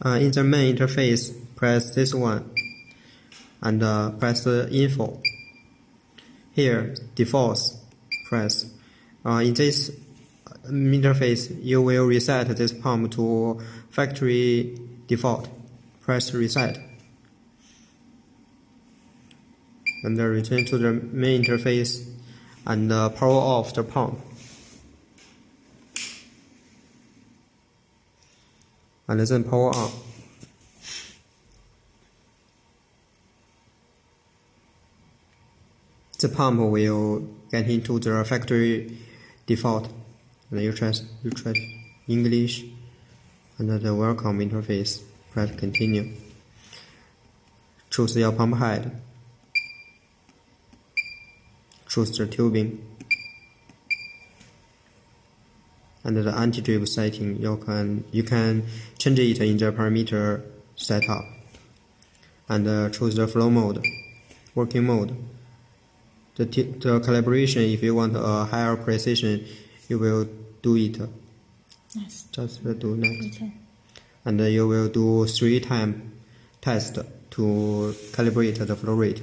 In the main interface, press this one and press the info. Here, defaults, press. In this interface, you will reset this pump to factory default. Press reset. And then return to the main interface and power off the pump. And then power on. The pump will get into the factory default. And you try English and the welcome interface. Press continue. Choose your pump head. Choose the tubing. And the anti-drip setting, you can change it in the parameter setup. And choose the flow mode, working mode. The calibration, if you want a higher precision, you will do it. Yes. Just do next. Okay. And you will do 3 times test to calibrate the flow rate.